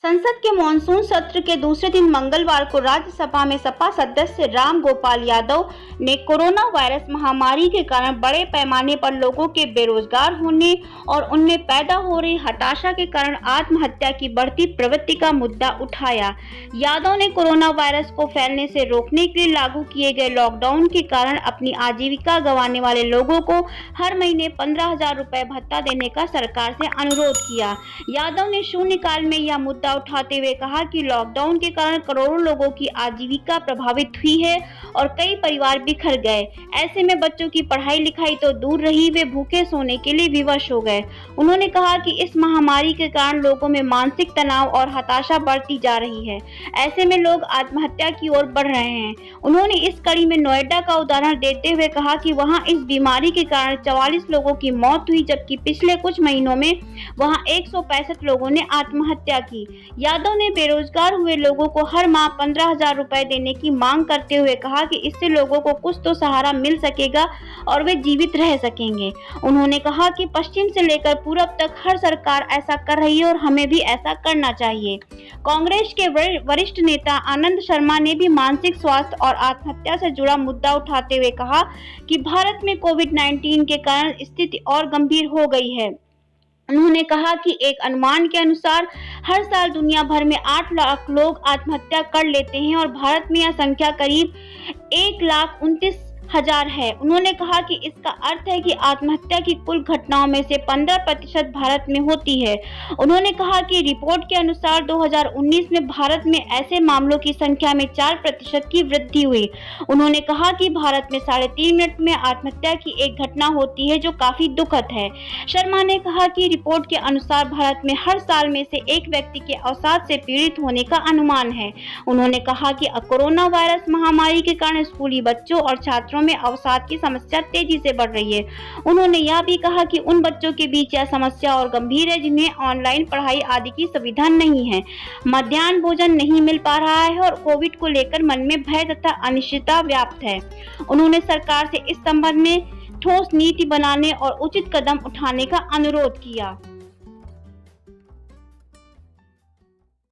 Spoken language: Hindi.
संसद के मॉनसून सत्र के दूसरे दिन मंगलवार को राज्यसभा में सपा सदस्य राम गोपाल यादव ने कोरोना वायरस महामारी के कारण बड़े पैमाने पर लोगों के बेरोजगार होने और उनमें पैदा हो रही हताशा के कारण आत्महत्या की बढ़ती प्रवृत्ति का मुद्दा उठाया। यादव ने कोरोना वायरस को फैलने से रोकने के लिए लागू किए गए लॉकडाउन के कारण अपनी आजीविका गंवाने वाले लोगों को हर महीने 15,000 रुपए भत्ता देने का सरकार से अनुरोध किया। यादव ने शून्यकाल में यह मुद्दा उठाते हुए कहा कि लॉकडाउन के कारण करोड़ों लोगों की आजीविका प्रभावित हुई है और कई परिवार बिखर गए। ऐसे में बच्चों की पढ़ाई लिखाई तो दूर रही, वे भूखे सोने के लिए विवश हो गए। उन्होंने कहा कि इस महामारी के कारण लोगों में मानसिक तनाव और हताशा बढ़ती जा रही है। ऐसे में लोग आत्महत्या की ओर बढ़ रहे हैं। उन्होंने इस कड़ी में नोएडा का उदाहरण देते हुए कहा कि वहां इस बीमारी के कारण 44 लोगों की मौत हुई, जबकि पिछले कुछ महीनों में वहां 165 लोगों ने आत्महत्या की। यादव ने बेरोजगार हुए लोगों को हर माह 15,000 रुपए देने की मांग करते हुए कहा कि इससे लोगों को कुछ तो सहारा मिल सकेगा और वे जीवित रह सकेंगे। उन्होंने कहा कि पश्चिम से लेकर पूरब तक हर सरकार ऐसा कर रही है और हमें भी ऐसा करना चाहिए। कांग्रेस के वरिष्ठ नेता आनंद शर्मा ने भी मानसिक स्वास्थ्य और आत्महत्या से जुड़ा मुद्दा उठाते हुए कहा कि भारत में कोविड-19 के कारण स्थिति और गंभीर हो गई है। उन्होंने कहा कि एक अनुमान के अनुसार हर साल दुनिया भर में 8 लाख लोग आत्महत्या कर लेते हैं और भारत में यह संख्या करीब 1,29,000 है। उन्होंने कहा कि इसका अर्थ है कि आत्महत्या की कुल घटनाओं में से 15% भारत में होती है। उन्होंने कहा कि रिपोर्ट के अनुसार 2019 में भारत में ऐसे मामलों की संख्या में 4% की वृद्धि हुई। उन्होंने कहा कि भारत में 3.5 मिनट में आत्महत्या की एक घटना होती है, जो काफी दुखद है। शर्मा ने कहा कि रिपोर्ट के अनुसार भारत में हर साल में से एक व्यक्ति के अवसाद से पीड़ित होने का अनुमान है। उन्होंने कहा कि कोरोना वायरस महामारी के कारण स्कूली बच्चों और छात्रों में अवसाद की समस्या तेजी से बढ़ रही है। उन्होंने यह भी कहा कि उन बच्चों के बीच यह समस्या और गंभीर है जिन्हें ऑनलाइन पढ़ाई आदि की सुविधा नहीं है, मध्याह्न भोजन नहीं मिल पा रहा है और कोविड को लेकर मन में भय तथा अनिश्चितता व्याप्त है। उन्होंने सरकार से इस संबंध में ठोस नीति बनाने और उचित कदम उठाने का अनुरोध किया।